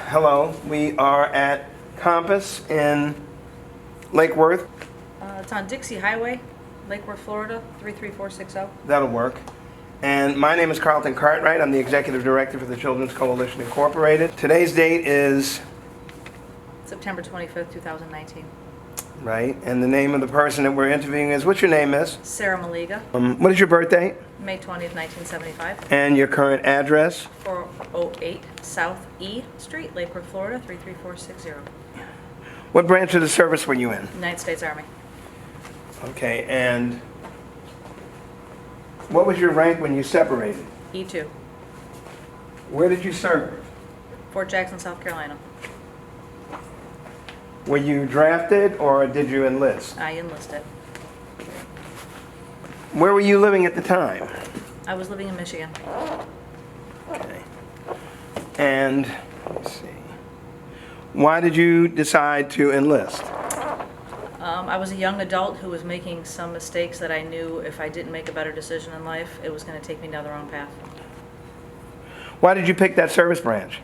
Hello, we are at Compass in Lake Worth. It's on Dixie Highway, Lake Worth, Florida, 33460. That'll work. And my name is Carlton Cartwright. I'm the Executive Director for the Children's Coalition Incorporated. Today's date is, September 25th, 2019. right, and the name of the person that we're interviewing is, what's your name, miss? Sarah Malega, What is your birthday? May 20th, 1975. And your current address? 408 South E Street, Lake Worth, Florida, 33460. What branch of the service were you in? United States Army. Okay, and what was your rank when you separated? E2. Where did you serve? Fort Jackson, South Carolina. Were you drafted or did you enlist? I enlisted. Where were you living at the time? I was living in Michigan. Okay. And, let's see, why did you decide to enlist? I was a young adult who was making some mistakes that I knew if I didn't make a better decision in life, it was going to take me down the wrong path. Why did you pick that service branch?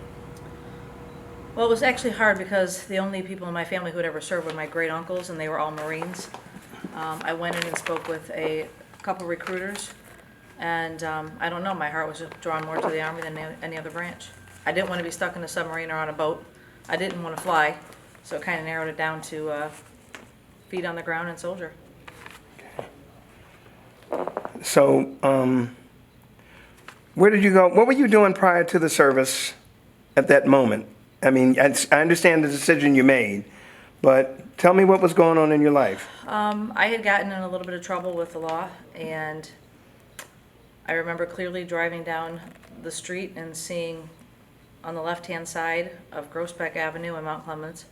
Well, it was actually hard because the only people in my family who had ever served were my great uncles, and they were all Marines. I went in and spoke with a couple recruiters, and I don't know, my heart was just drawn more to the Army than any other branch. I didn't want to be stuck in a submarine or on a boat. I didn't want to fly, so it kind of narrowed it down to feet on the ground and soldier. So, where did you go? What were you doing prior to the service at that moment? I mean, I understand the decision you made, but tell me what was going on in your life. I had gotten in a little bit of trouble with the law, and I remember clearly driving down the street and seeing on the left-hand side of Groesbeck Avenue in Mount Clemens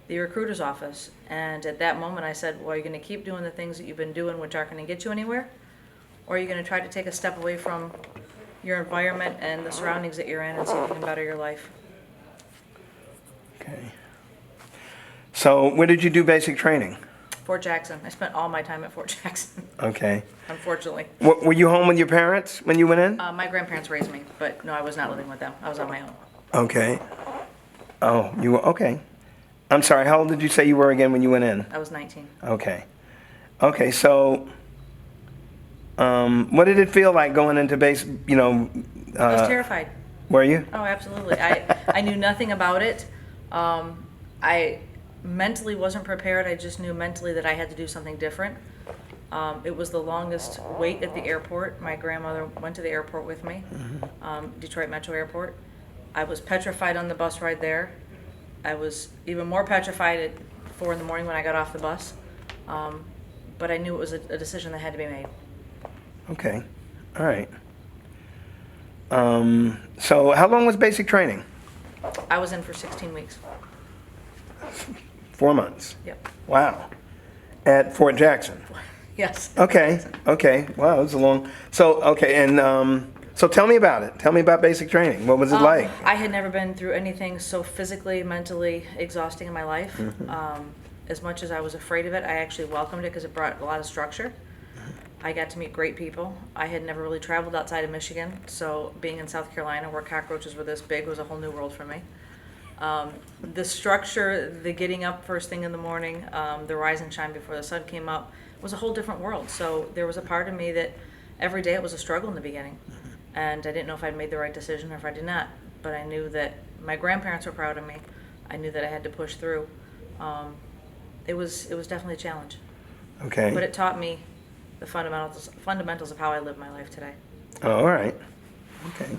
the recruiter's office. And at that moment I said, well, are you going to keep doing the things that you've been doing which aren't going to get you anywhere? Or are you going to try to take a step away from your environment and the surroundings that you're in and see if you can better your life? Okay. So, where did you do basic training? Fort Jackson. I spent all my time at Fort Jackson, Okay. unfortunately. Were you home with your parents when you went in? My grandparents raised me, but no, I was not living with them. I was on my own. Okay. Oh, you were, okay. I'm sorry, how old did you say you were again when you went in? I was 19. Okay. Okay, so, what did it feel like going into base, I was terrified. were you? Oh, absolutely. I knew nothing about it. I mentally wasn't prepared. I just knew mentally that I had to do something different. It was the longest wait at the airport. My grandmother went to the airport with me, Detroit Metro Airport. I was petrified on the bus ride there. I was even more petrified at 4 in the morning when I got off the bus. But I knew it was a decision that had to be made. Okay, all right. So how long was basic training? I was in for 16 weeks. 4 months. Yep. Wow. At Fort Jackson. Yes. Okay, okay. Wow, it was a long. So, okay, and so tell me about it. Tell me about basic training. What was it like? I had never been through anything so physically, mentally exhausting in my life. As much as I was afraid of it, I actually welcomed it because it brought a lot of structure. I got to meet great people. I had never really traveled outside of Michigan, so being in South Carolina where cockroaches were this big was a whole new world for me. The structure, the getting up first thing in the morning, the rise and shine before the sun came up was a whole different world. So there was a part of me that every day it was a struggle in the beginning. And I didn't know if I'd made the right decision or if I did not. But I knew that my grandparents were proud of me. I knew that I had to push through. It was definitely a challenge. Okay. But it taught me the fundamentals of how I live my life today. Oh, all right. Okay.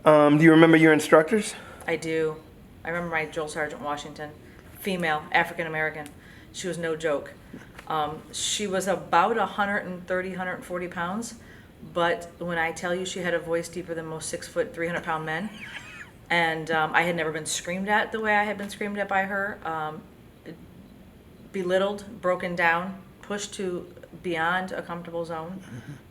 Do you remember your instructors? I do. I remember my drill sergeant Washington, female, African American. She was no joke. She was about 130, 140 pounds, but when I tell you she had a voice deeper than most 6 foot, 300-pound men, and I had never been screamed at the way I had been screamed at by her, belittled, broken down, pushed to beyond a comfortable zone.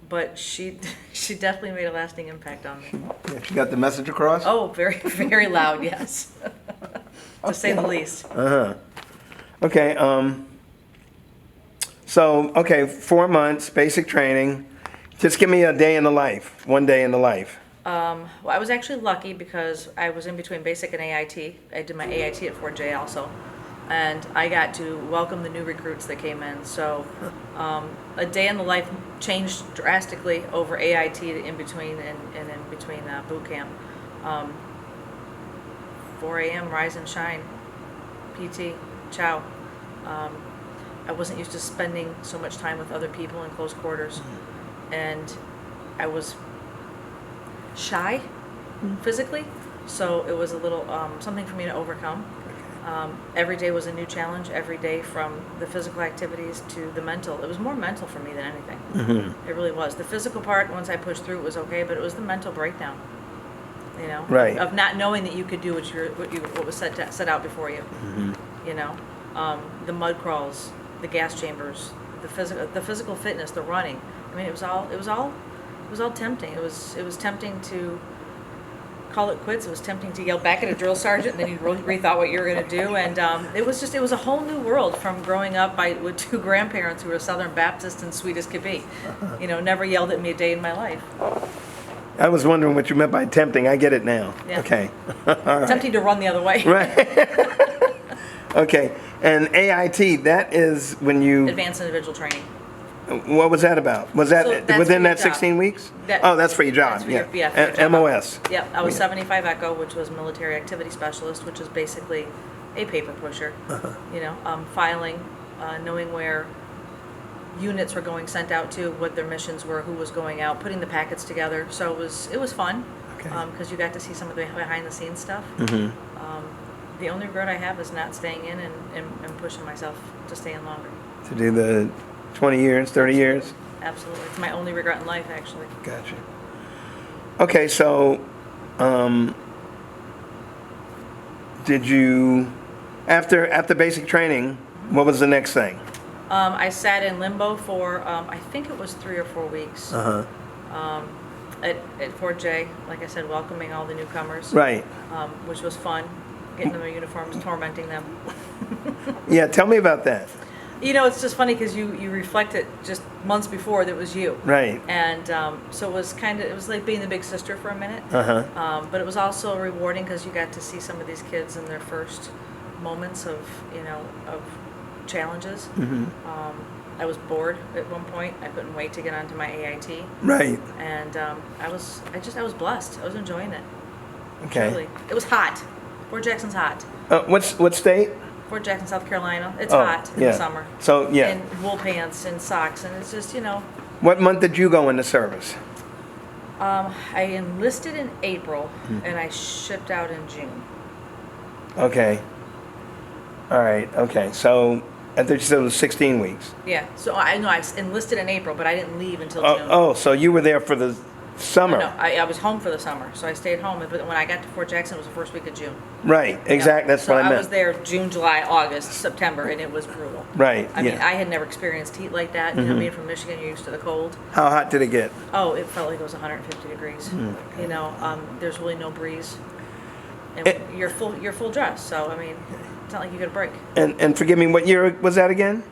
But she definitely made a lasting impact on me. Yeah, she got the message across? Oh, very, very loud, yes. To say the least. Uh-huh. Okay, so, okay, 4 months, basic training. Just give me a day in the life, one day in the life. Well, I was actually lucky because I was in between basic and AIT. I did my AIT at Fort J also. And I got to welcome the new recruits that came in. So a day in the life changed drastically over AIT to in between and in between boot camp. 4 a.m. rise and shine, PT, chow. I wasn't used to spending so much time with other people in close quarters, and I was shy physically, so it was a little something for me to overcome. Every day was a new challenge, every day, from the physical activities to the mental. It was more mental for me than anything. It really was. The physical part, once I pushed through, it was okay, but it was the mental breakdown, you know, Right. of not knowing that you could do what was set out before you. You know, the mud crawls, the gas chambers, the physical fitness, the running. I mean, it was all tempting. It was tempting to call it quits. It was tempting to yell back at a drill sergeant, and then you rethought what you were going to do. And it was a whole new world from growing up with two grandparents who were Southern Baptist and sweet as could be. You know, never yelled at me a day in my life. I was wondering what you meant by tempting. I get it now. Yeah. Okay. All right. Tempting to run the other way. Right. Okay. And AIT, that is when you, Advanced individual training. what was that about? Was that So that's within for your that job. 16 weeks? That- Oh, that's for your job. That's for your- Yeah. for your job. MOS. Yep, I was Yeah. 75 Echo, which was military activity specialist, which is basically a paper pusher. You know, filing, knowing where units were going sent out to, what their missions were, who was going out, putting the packets together. So it was fun Okay. because you got to see some of the behind the scenes stuff. The only regret I have is not staying in and pushing myself to stay in longer. To do the 20 years, 30 years? Absolutely, it's my only regret in life, actually. Gotcha. Okay, so, did you, after basic training, what was the next thing? I sat in limbo for I think it was 3 or 4 weeks. At Fort J, like I said, welcoming all the newcomers, Right. which was fun, getting them their uniforms, tormenting them. Yeah, tell me about that. You know, it's just funny because you reflect it just months before that was you. Right. And so it was like being the big sister for a minute. But it was also rewarding because you got to see some of these kids in their first moments of challenges. I was bored at one point. I couldn't wait to get onto my AIT. Right. And I was blessed. I was enjoying it. Okay. Truly. It was hot. Fort Jackson's hot. What state? Fort Jackson, South Carolina. It's Oh, hot in yeah. the summer. So, yeah. And wool pants and socks, and it's just, you know. What month did you go into service? I enlisted in April, and I shipped out in June. Okay. All right. Okay. So I thought you said it was 16 weeks. Yeah. So I enlisted in April, but I didn't leave until June. Oh, so you were there for the summer. No, I was home for the summer, so I stayed home. But when I got to Fort Jackson, it was the first week of June. Right. Exactly. That's so what I meant. I was there June, July, August, September, and it was brutal. Right. I mean, yeah. I had never experienced heat like that. You know, being from Michigan, you're used to the cold. How hot did it get? Oh, it felt like it was 150 degrees. You know, there's really no breeze, and you're full dress. So I mean, it's not like you get a break. And forgive me, what year was that again?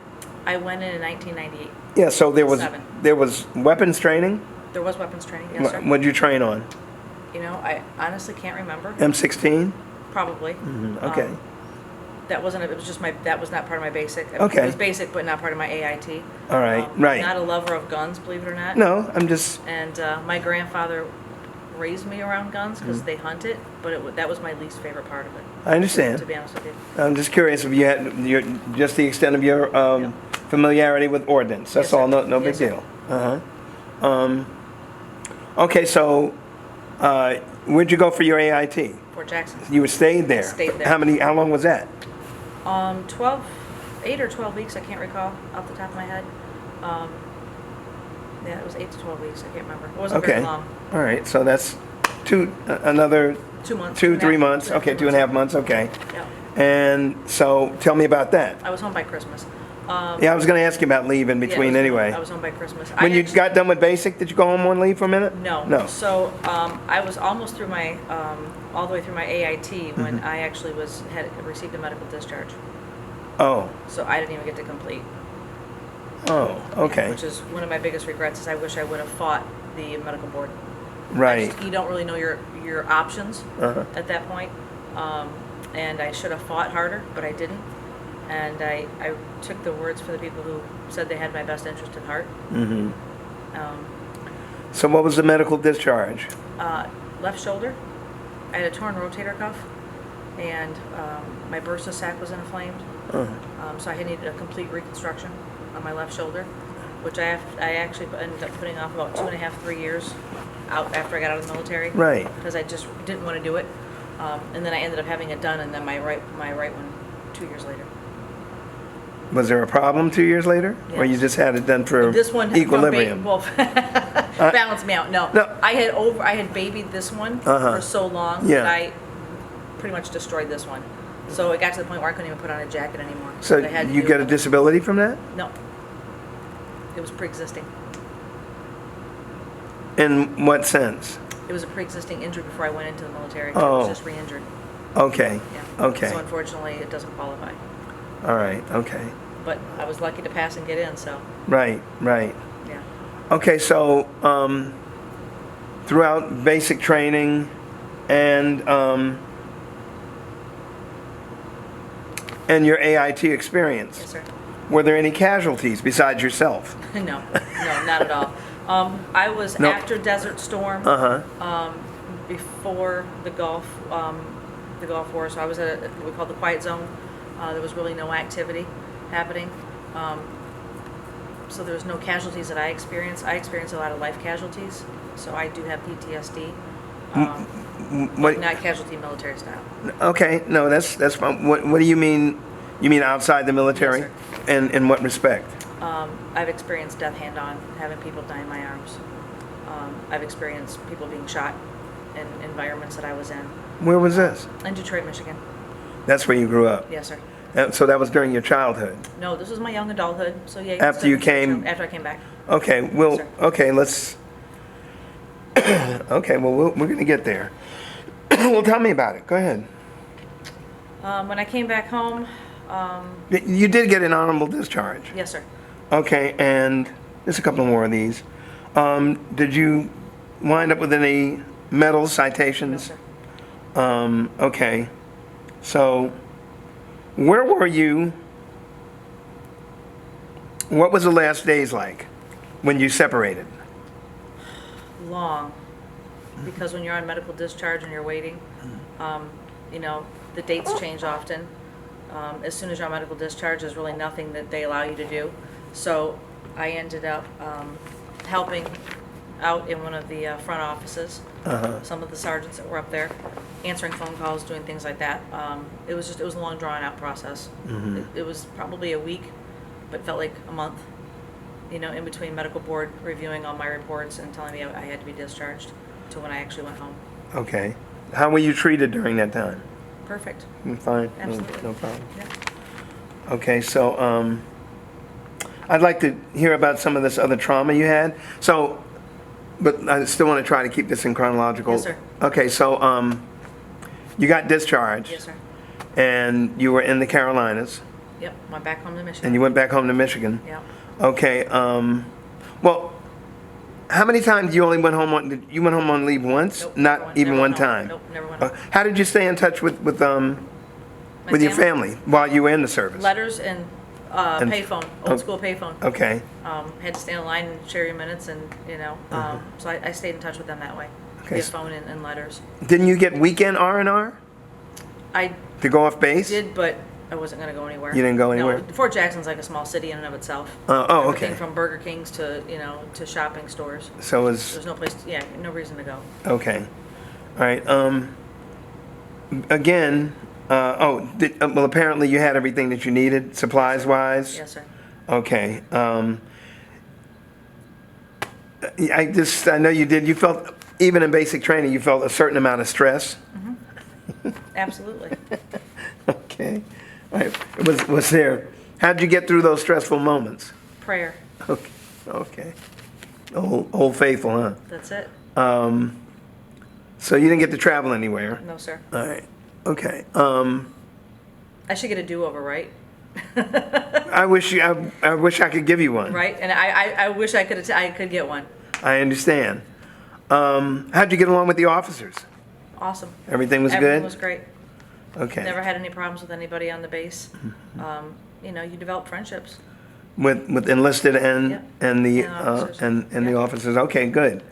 I went in 1998. Yeah. So there was 7. weapons training. There was weapons training. Yes, sir. What did you train on? You know, I honestly can't remember. M16. Probably. Okay. That wasn't. It was just that was not part of my basic. Okay. It was basic, but not part of my AIT. All right. Right. Not a lover of guns, believe it or not. No, I'm just. And my grandfather raised me around guns because they hunted, but that was my least favorite part of it. I understand. To be honest with you. I'm just curious if you had just the extent of your familiarity with ordnance. That's Yes, sir. all. No big Yes, sir. deal. Okay, so where'd you go for your AIT? Fort Jackson. You stayed there. Stayed there. How long was that? 8 or 12 weeks. I can't recall off the top of my head. Yeah, it was 8 to 12 weeks. I can't remember. It wasn't Okay. very long. All right. So that's another 2 months. 2, 3 months. 2 Okay, 2.5 months. Okay. Yeah. And so tell me about that. I was home by Christmas. Yeah, I was going to ask you about leave in between anyway. I was home by Christmas. When you got done with basic, did you go home on leave for a minute? No. No. So I was almost through my, all the way through my AIT when I actually had received a medical discharge. Oh. So I didn't even get to complete. Oh. Okay. Which is one of my biggest regrets. Is I wish I would have fought the medical board. Right. You don't really know your options at that point. And I should have fought harder, but I didn't. And I took the words for the people who said they had my best interest at heart. Mm-hmm. So what was the medical discharge? Left shoulder. I had a torn rotator cuff, and my bursa sac was inflamed. So I needed a complete reconstruction on my left shoulder, which I actually ended up putting off about 2.5, 3 years out after I got out of the military. Right. Because I just didn't want to do it. And then I ended up having it done, and then my right one 2 years later. Was there a problem 2 years later? Yes. Or you just had it done for This one equilibrium? Balance me out. No, No. I had babied this one for so long Yeah. that I pretty much destroyed this one. So it got to the point where I couldn't even put on a jacket anymore. So I had to you do get a it. disability from that? No, it was pre-existing. In what sense? It was a pre-existing injury before I went into the military. I Oh. was just re-injured. Okay. Yeah. Okay. So unfortunately, it doesn't qualify. All right. Okay. But I was lucky to pass and get in. So Right. Right. yeah. Okay. So throughout basic training and your AIT experience, Yes, sir. were there any casualties besides yourself? No, not at all. I was Nope. after Desert Storm. Before the Gulf War, so I was at what we call the quiet zone. There was really no activity happening. So there was no casualties that I experienced. I experienced a lot of life casualties, so I do have PTSD. What? Not casualty military style. Okay. No, that's fine. What do you mean? You mean outside the military? Yes, And in what respect? I've experienced death hand-on, having people die in my arms. I've experienced people being shot in environments that I was in. Where was this? In Detroit, Michigan. That's where you grew up. Yes, sir. So that was during your childhood. No, this was my young adulthood. So yeah. After you came- After I came back. Okay. Well. Sir. Okay. Let's. Okay. Well, we're going to get there. Well, tell me about it. Go ahead. When I came back home, You did get an honorable discharge. yes, sir. Okay, and there's a couple more of these. Did you wind up with any medals, No, citations? sir. Okay. So, where were you? What was the last days like when you separated? Long, because when you're on medical discharge and you're waiting, the dates change often. As soon as you're on medical discharge, there's really nothing that they allow you to do. So I ended up helping out in one of the front offices, some of the sergeants that were up there, answering phone calls, doing things like that. It was a long, drawn-out process. It was probably a week, but felt like a month, in between medical board reviewing all my reports and telling me I had to be discharged to when I actually went home. Okay. How were you treated during that time? Perfect. Fine. Absolutely. No problem. Yeah. Okay, so I'd like to hear about some of this other trauma you had. So, but I still want to try to keep this in chronological. Yes, sir. Okay, so you got discharged. Yes, sir. And you were in the Carolinas, Yep. Went back home to Michigan. and you went back home to Michigan. Yep. Okay. Well, how many times you only went home on? You went home on leave once? Nope, Not never even went one home. time. Nope, never went home. How did you stay in touch with your family while you were in the service? Letters and payphone, old school payphone. Okay. Had to stand in line and share your minutes, and so I stayed in touch with them that way, Okay. via phone and letters. Didn't you get weekend R&R I to go off base? did, but I wasn't going to go anywhere. You didn't go anywhere? No, Fort Jackson's like a small city in and of itself. Oh, Everything okay. from Burger Kings to to shopping stores. So it was There's no place. No reason to go. okay. All right. Again. Well, apparently you had everything that you needed, supplies wise. Yes, sir. Okay. I know you did. You felt, even in basic training, you felt a certain amount of stress. Absolutely. Okay. All right. Was there? How did you get through those stressful moments? Prayer. Okay. Okay. Old faithful, huh? That's it. So you didn't get to travel anywhere. No, sir. All right. Okay. I should get a do-over, right? I wish I could give you one. Right, and I wish I could get one. I understand. How'd you get along with the officers? Awesome. Everything was Everything good? was great. Okay. Never had any problems with anybody on the base. You know, you develop friendships. With enlisted and Yep. and the And officers. and the Yep. officers. Okay, good.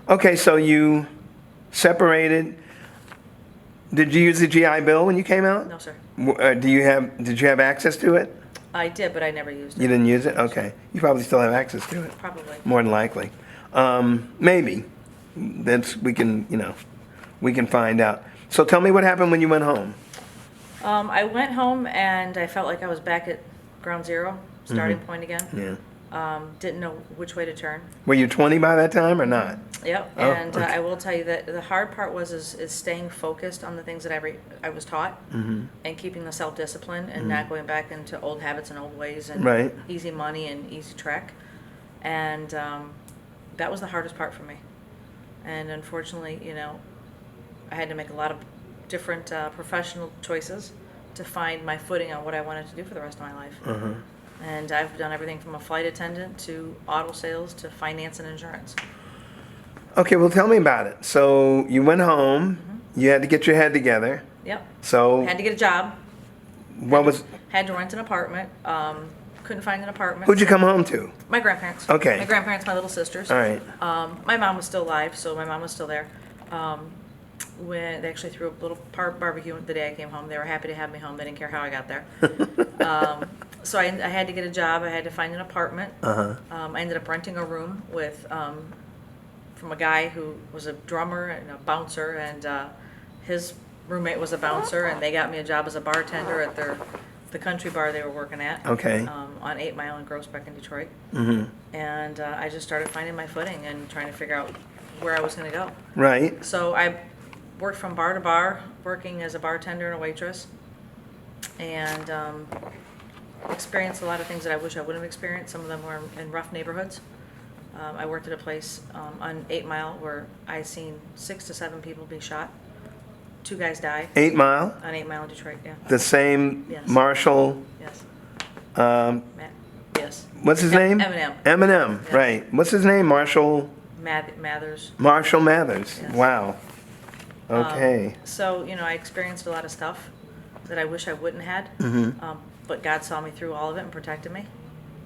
Okay, so you separated. Did you use the GI Bill when you came out? No, sir. Did you have access to it? I did, but I never used You it. didn't use it? Okay. You probably still have access to it. Probably. More than likely. Maybe. We can find out. So tell me what happened when you went home. I went home and I felt like I was back at ground zero, starting point again. Yeah. Didn't know which way to turn. Were you 20 by that time or not? Yep. Oh, And okay. I will tell you that the hard part is staying focused on the things that I was taught, and keeping the self-discipline and not going back into old habits and old ways and Right. easy money and easy trek. And that was the hardest part for me. And unfortunately, you know, I had to make a lot of different professional choices to find my footing on what I wanted to do for the rest of my life. And I've done everything from a flight attendant to auto sales to finance and insurance. Okay, well, tell me about it. So you went home. You had to get your head together. Yep. So Had to get a job. what was? Had to rent an apartment. Couldn't find an apartment. Who'd you come home to? My grandparents. Okay. My grandparents, my little sisters. All right. My mom was still alive, so my mom was still there. When they actually threw a little Parr barbecue the day I came home, they were happy to have me home. They didn't care how I got there. So I had to get a job. I had to find an apartment. I ended up renting a room with from a guy who was a drummer and a bouncer, and his roommate was a bouncer, and they got me a job as a bartender at the country bar they were working at. Okay. On 8 Mile in Groesbeck in Detroit. And I just started finding my footing and trying to figure out where I was going to go. Right. So I worked from bar to bar, working as a bartender and a waitress, and experienced a lot of things that I wish I would have experienced. Some of them were in rough neighborhoods. I worked at a place on 8 Mile where I seen 6 to 7 people be shot. 2 guys die 8 Mile. on 8 Mile in Detroit. Yeah. The same Yes. Marshall. Yes. Um, Matt. Yes. what's his name? Eminem. Eminem. Yeah. Right. What's his name? Marshall. Mathers. Marshall Mathers. Yes. Wow. Okay. So, you know, I experienced a lot of stuff that I wish I wouldn't had. But God saw me through all of it and protected me.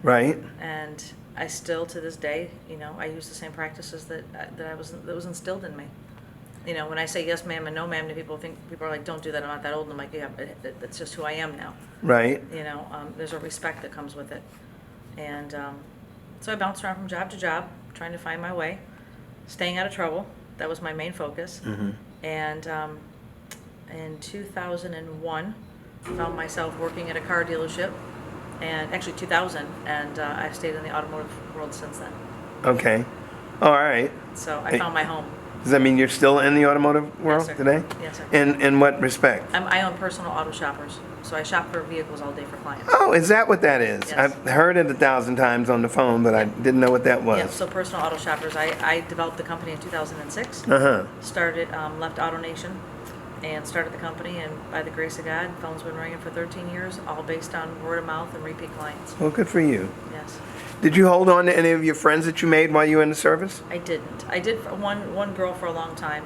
Right. And I still, to this day, you know, I use the same practices that was instilled in me. You know, when I say yes, ma'am, and no, ma'am, to people, people are like, don't do that. I'm not that old. And I'm like, yeah, that's just who I am now. Right. You know, there's a respect that comes with it. And so I bounced around from job to job, trying to find my way, staying out of trouble. That was my main focus. And in 2001, found myself working at a car dealership, and actually 2000, and I've stayed in the automotive world since then. Okay. All right. So I found my home. Does that mean you're still in the automotive world sir. today? Yes, sir. In what respect? I own personal auto shoppers, so I shop for vehicles all day for clients. Oh, is that what that is? Yes. I've heard it 1,000 times on the phone, but I didn't know what that was. Yeah, so personal auto shoppers. I developed the company in 2006. Started, left AutoNation, and started the company, and by the grace of God, phone's been ringing for 13 years, all based on word of mouth and repeat clients. Well, good for you. Yes. Did you hold on to any of your friends that you made while you were in the service? I didn't. I did for one girl for a long time.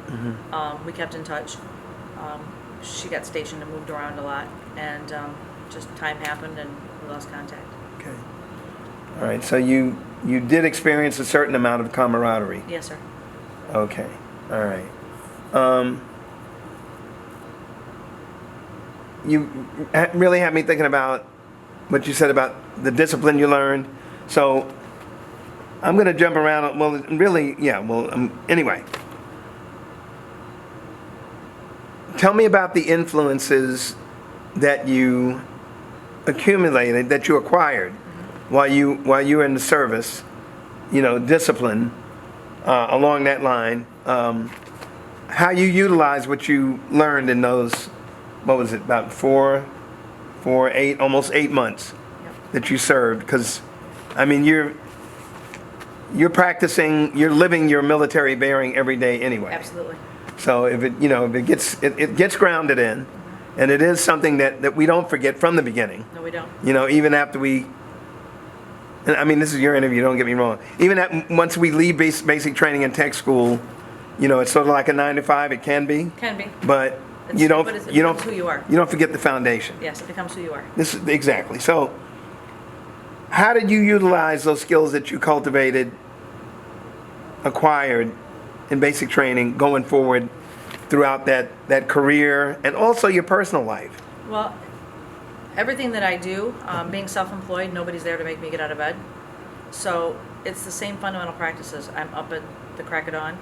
We kept in touch. She got stationed and moved around a lot, and just time happened and we lost contact. Okay. All right. So you did experience a certain amount of camaraderie. Yes, sir. Okay. All right. You really had me thinking about what you said about the discipline you learned. So I'm going to jump around. Well, really, yeah. Well, anyway. Tell me about the influences that you accumulated, that you acquired while you were in the service. You know, discipline along that line. How you utilize what you learned in those, what was it, about 8, almost 8 months that you served? Because, I mean, you're practicing, you're living your military bearing every day anyway. Absolutely. So if it gets grounded in, and it is something that we don't forget from the beginning. No, we don't. You know, even after we and I mean, this is your interview, don't get me wrong. Even once we leave basic training and tech school, it's sort of like a 9 to 5, it can be. Can be. But It you don't becomes who you are. You don't forget the foundation. Yes, it becomes who you are. This is exactly. So how did you utilize those skills that you cultivated, acquired in basic training going forward throughout that career and also your personal life? Well, everything that I do, being self-employed, nobody's there to make me get out of bed. So it's the same fundamental practices. I'm up at the crack of dawn.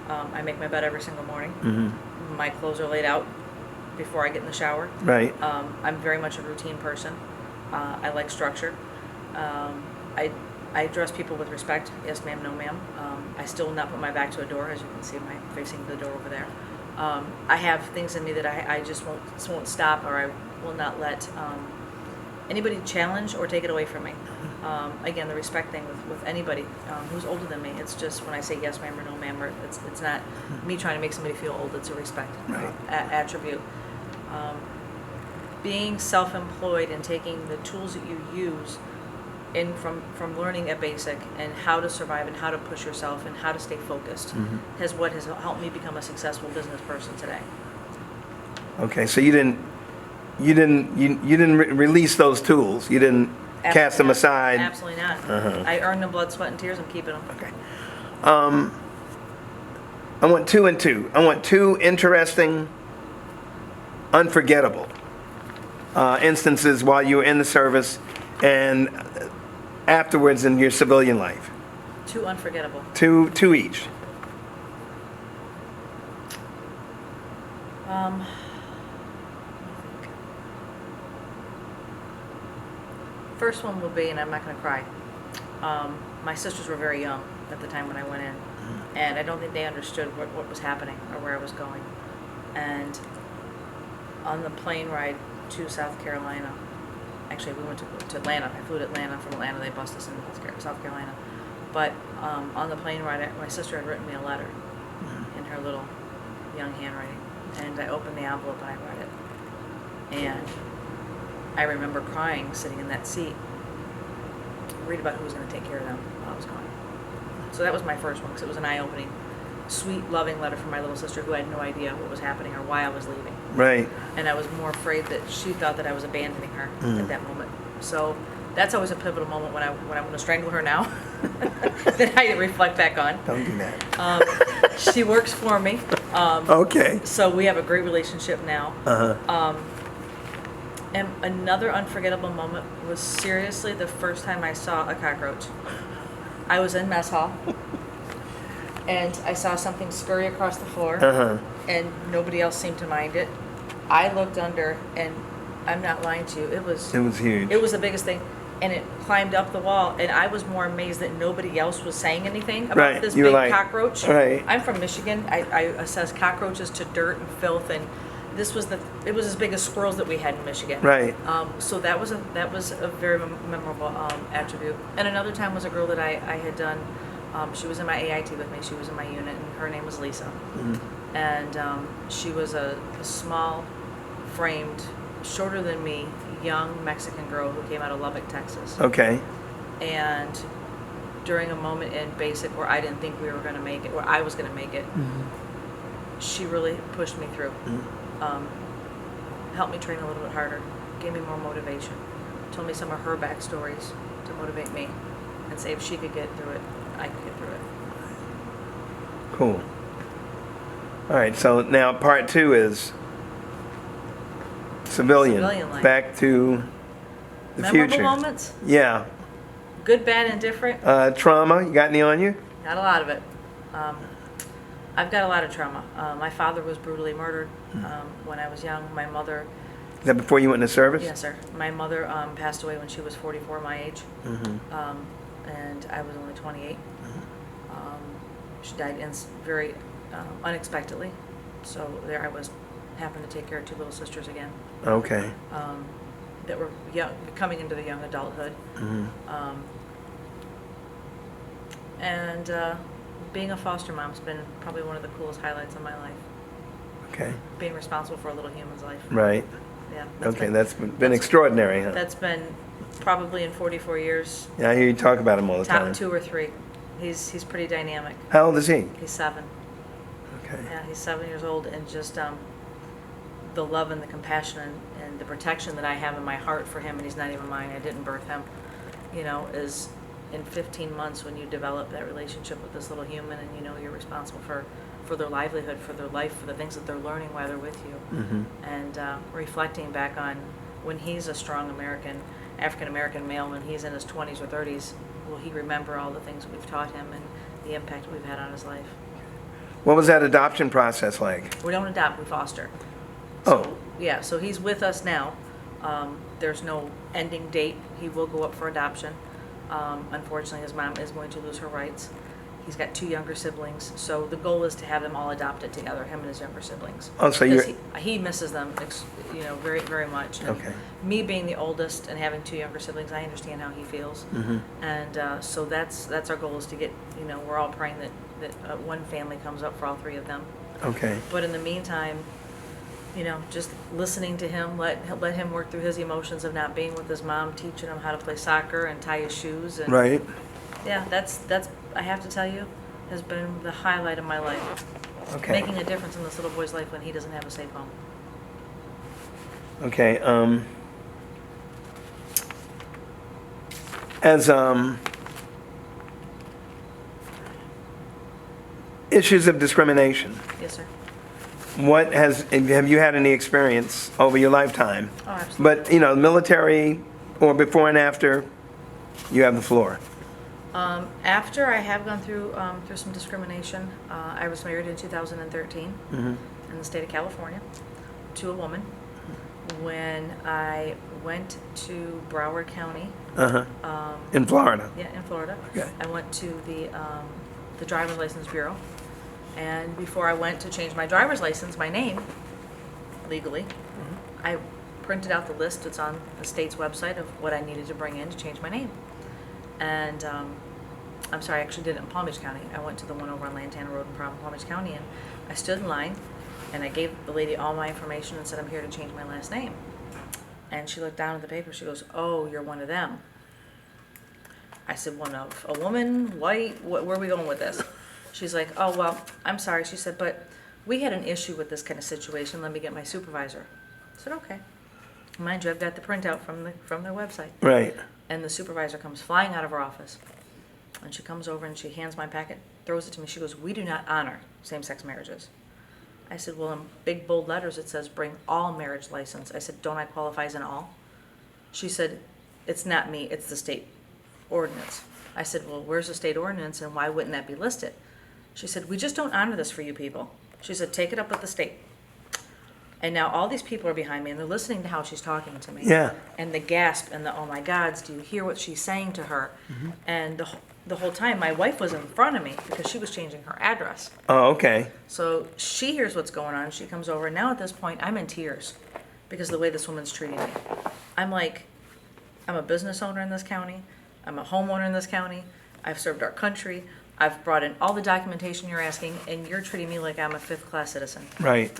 I make my bed every single morning. Mm-hmm. My clothes are laid out before I get in the shower. Right. I'm very much a routine person. I like structure. I address people with respect. Yes, ma'am, no, ma'am. I still will not put my back to a door, as you can see, my facing the door over there. I have things in me that I just won't stop, or I will not let anybody challenge or take it away from me. Again, the respect thing with anybody who's older than me. It's just when I say yes, ma'am, or no, ma'am, or it's not me trying to make somebody feel old. It's a respect attribute. Being self-employed and taking the tools that you use from learning a basic and how to survive and how to push yourself and how to stay focused has helped me become a successful business person today. Okay, so you didn't release those tools. You didn't cast them aside. Absolutely not. I earned them blood, sweat, and tears. I'm keeping them. Okay. I want 2 and 2. I want 2 interesting, unforgettable instances while you were in the service and afterwards in your civilian life. 2 unforgettable. 2 each. First one will be, and I'm not going to cry. My sisters were very young at the time when I went in, and I don't think they understood what was happening or where I was going. And on the plane ride to South Carolina, actually we went to Atlanta. I flew to Atlanta. From Atlanta, they bussed us into South Carolina. But on the plane ride, my sister had written me a letter in her little young handwriting, and I opened the envelope and I read it. And I remember crying, sitting in that seat, read about who was going to take care of them while I was gone. So that was my first one, because it was an eye-opening, sweet, loving letter from my little sister who had no idea what was happening or why I was leaving. Right. And I was more afraid that she thought that I was abandoning her at that moment. So that's always a pivotal moment when I'm going to strangle her now that I reflect back on. Don't do that. She works for me. Okay. So we have a great relationship now. And another unforgettable moment was seriously the first time I saw a cockroach. I was in mess hall, and I saw something scurry across the floor, and nobody else seemed to mind it. I looked under, and I'm not lying to you, it was huge. It was the biggest thing, and it climbed up the wall, and I was more amazed that nobody else was saying anything about this big cockroach. Right. I'm from Michigan. I assess cockroaches to dirt and filth, and it was as big as squirrels that we had in Michigan. Right. So that was a very memorable attribute. And another time was a girl that I had done. She was in my AIT with me. She was in my unit, and her name was Lisa. And she was a small, framed, shorter than me, young Mexican girl who came out of Lubbock, Texas. Okay. And during a moment in basic where I didn't think we were going to make it, where I was going to make it, she really pushed me through. Helped me train a little bit harder, gave me more motivation, told me some of her backstories to motivate me, and say if she could get through it, I could get through it. Cool. All right, so now part 2 is civilian life. Back to the Memorable future. moments? Yeah. Good, bad, and different? Trauma, you got any on you? Got a lot of it. I've got a lot of trauma. My father was brutally murdered when I was young. My mother... Is that before you went into service? Yes, sir. My mother passed away when she was 44, my age, and I was only 28. She died very unexpectedly, so there I was, happened to take care of 2 little sisters again. Okay. That were coming into the young adulthood. And being a foster mom's been probably one of the coolest highlights of my life. Okay. Being responsible for a little human's life. Right. Yeah. Okay, that's been extraordinary, huh? That's been probably in 44 years, Yeah, I hear you talk about him all the time. top 2 or 3. He's pretty dynamic. How old is he? He's 7. Okay. Yeah, he's 7 years old, and just the love and the compassion and the protection that I have in my heart for him, and he's not even mine. I didn't birth him. Is in 15 months when you develop that relationship with this little human, and you're responsible for their livelihood, for their life, for the things that they're learning while they're with you, and reflecting back on when he's a strong African American male, when he's in his 20s or 30s, will he remember all the things we've taught him and the impact we've had on his life? What was that adoption process like? We don't adopt, we foster. Oh. Yeah, so he's with us now. There's no ending date. He will go up for adoption. Unfortunately, his mom is going to lose her rights. He's got 2 younger siblings, so the goal is to have them all adopted together, him and his younger siblings. Oh, so Because he misses them, very, very much. And Okay. me being the oldest and having 2 younger siblings, I understand how he feels. And so that's our goal, is to get, we're all praying that one family comes up for all 3 of them. Okay. But in the meantime, just listening to him, let him work through his emotions of not being with his mom, teaching him how to play soccer and tie his shoes. And Right. yeah, that's I have to tell you, has been the highlight of my life. Okay. Making a difference in this little boy's life when he doesn't have a safe home. Okay. As issues of discrimination, Yes, sir. have you had any experience over your lifetime? Oh, absolutely. But, military or before and after, you have the floor. After I have gone through some discrimination, I was married in 2013 in the state of California to a woman. When I went to Broward County, In Florida. yeah, in Florida, Okay. I went to the driver's license bureau, and before I went to change my driver's license, my name, legally, I printed out the list that's on the state's website of what I needed to bring in to change my name. And I'm sorry, I actually did it in Palm Beach County. I went to the one over on Lantana Road in Palm Beach County, and I stood in line, and I gave the lady all my information and said, I'm here to change my last name. And she looked down at the paper. She goes, oh, you're one of them. I said, one of a woman, white, where are we going with this? She's like, oh, well, I'm sorry. She said, but we had an issue with this kind of situation. Let me get my supervisor. I said, okay. Mind you, I've got the printout from their website. Right. And the supervisor comes flying out of her office. And she comes over and she hands my packet, throws it to me. She goes, we do not honor same-sex marriages. I said, well, in big bold letters it says bring all marriage license. I said, don't I qualify as an all? She said, it's not me, it's the state ordinance. I said, well, where's the state ordinance and why wouldn't that be listed? She said, we just don't honor this for you people. She said, take it up with the state. And now all these people are behind me and they're listening to how she's talking to me. Yeah. And the gasp and the, oh my gods, do you hear what she's saying to her? And the whole time my wife was in front of me because she was changing her address. Oh, okay. So she hears what's going on. She comes over. And now at this point, I'm in tears because of the way this woman's treating me. I'm like, I'm a business owner in this county. I'm a homeowner in this county. I've served our country. I've brought in all the documentation you're asking, and you're treating me like I'm a fifth-class citizen. Right.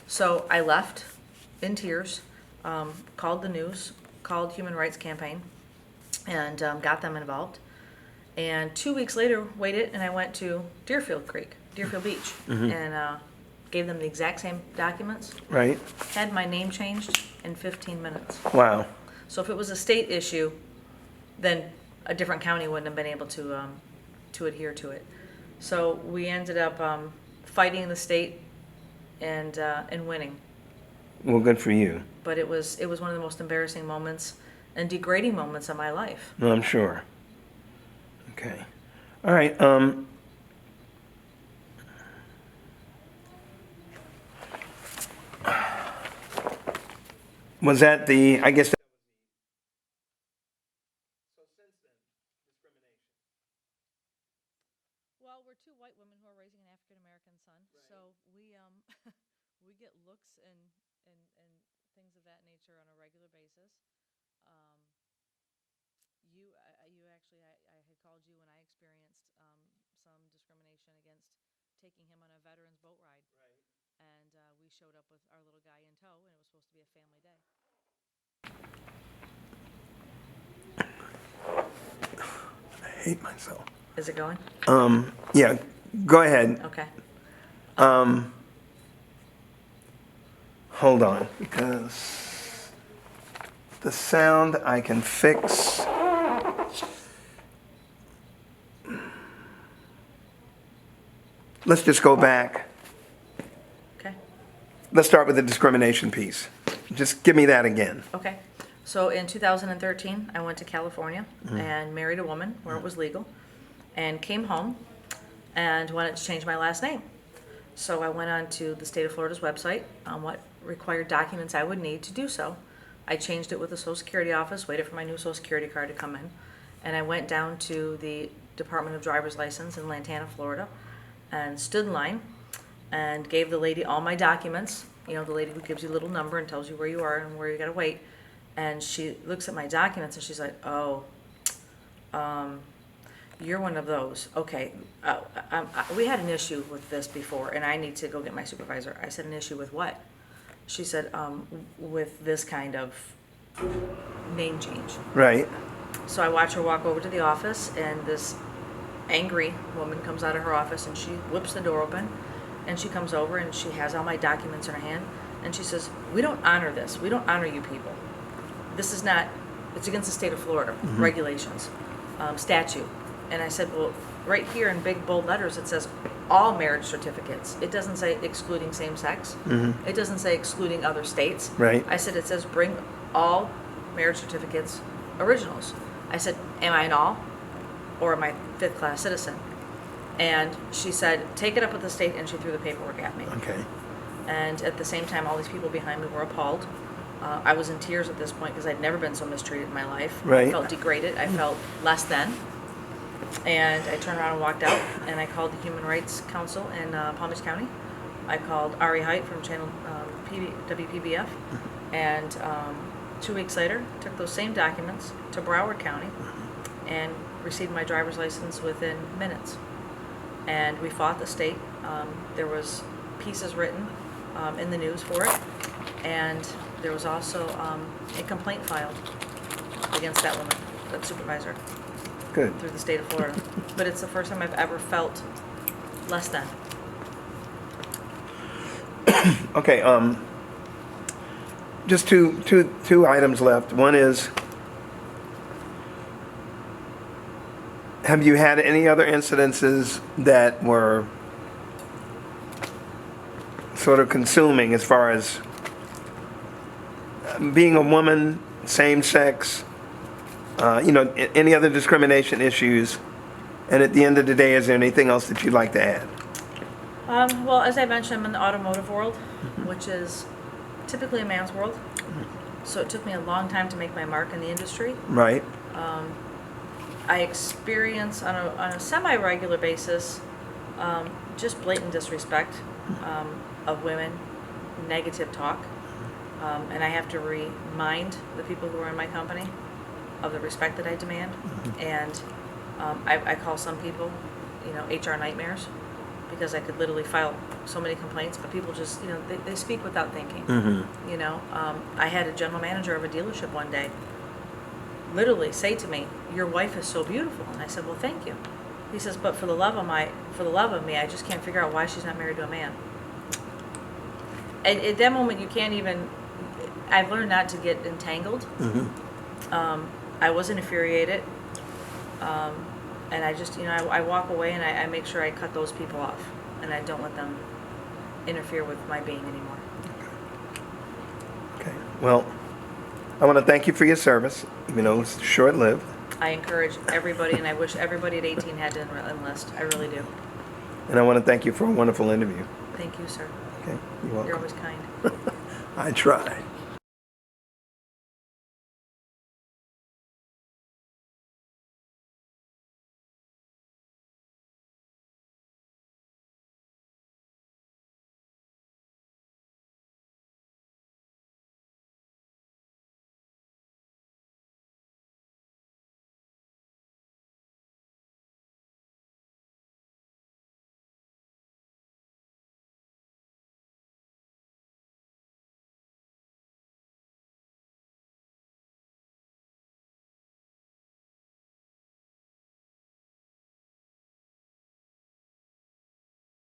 So I left in tears, called the news, called Human Rights Campaign, and got them involved. And 2 weeks later, waited, and I went to Deerfield Beach, and gave them the exact same documents. Right. Had my name changed in 15 minutes. Wow. So if it was a state issue, then a different county wouldn't have been able to adhere to it. So we ended up fighting the state and winning. Well, good for you. But it was one of the most embarrassing moments and degrading moments of my life. No, I'm sure. Okay. All right. Was that the, I guess. Well, we're 2 white women who are raising an African American son, so we we get looks and things of that nature on a regular basis. You actually, I had called you when I experienced some discrimination against taking him on a veterans boat ride. Right. And we showed up with our little guy in tow, and it was supposed to be a family day. I hate myself. Is it going? Yeah, go ahead. Okay. Hold on, because the sound I can fix. Let's just go back. Okay. Let's start with the discrimination piece. Just give me that again. Okay. So in 2013, I went to California and married a woman where it was legal, and came home and wanted to change my last name. So I went on to the state of Florida's website on what required documents I would need to do so. I changed it with the Social Security office, waited for my new Social Security card to come in, and I went down to the Department of Driver's License in Lantana, Florida, and stood in line and gave the lady all my documents, the lady who gives you a little number and tells you where you are and where you gotta wait. And she looks at my documents and she's like, oh, you're one of those. Okay, we had an issue with this before and I need to go get my supervisor. I said, an issue with what? She said, with this kind of name change. Right. So I watch her walk over to the office, and this angry woman comes out of her office and she whips the door open and she comes over and she has all my documents in her hand and she says, we don't honor this. We don't honor you people. This is not, it's against the state of Florida regulations, statute. And I said, well, right here in big bold letters, it says all marriage certificates. It doesn't say excluding same sex. It doesn't say excluding other states. Right. I said, it says bring all marriage certificates originals. I said, am I an all or am I fifth class citizen? And she said, take it up with the state, and she threw the paperwork at me. Okay. And at the same time, all these people behind me were appalled. I was in tears at this point because I'd never been so mistreated in my life. Right. I felt degraded. I felt less than. And I turned around and walked out, and I called the Human Rights Council in Palm Beach County. I called Ari Height from channel WPBF, and 2 weeks later, took those same documents to Broward County and received my driver's license within minutes. And we fought the state. There was pieces written in the news for it, and there was also a complaint filed against that woman, that supervisor, Good. through the state of Florida. But it's the first time I've ever felt less than. Okay. Just two items left. One is, have you had any other incidences that were sort of consuming as far as being a woman, same sex, any other discrimination issues? And at the end of the day, is there anything else that you'd like to add? Well, as I mentioned, I'm in the automotive world, which is typically a man's world. So it took me a long time to make my mark in the industry. Right. I experience on a semi-regular basis just blatant disrespect of women, negative talk, and I have to remind the people who are in my company of the respect that I demand. And I call some people, HR nightmares, because I could literally file so many complaints, but people just, they speak without thinking. I had a general manager of a dealership one day literally say to me, your wife is so beautiful. And I said, well, thank you. He says, but for the love of me, I just can't figure out why she's not married to a man. And at that moment, you can't even, I've learned not to get entangled. I was infuriated. And I just, I walk away and I make sure I cut those people off. And I don't let them interfere with my being anymore. Okay. Well, I want to thank you for your service, even though it's short-lived. I encourage everybody, and I wish everybody at 18 had to enlist. I really do. And I want to thank you for a wonderful interview. Thank you, sir. Okay. You're welcome. You're always kind. I try.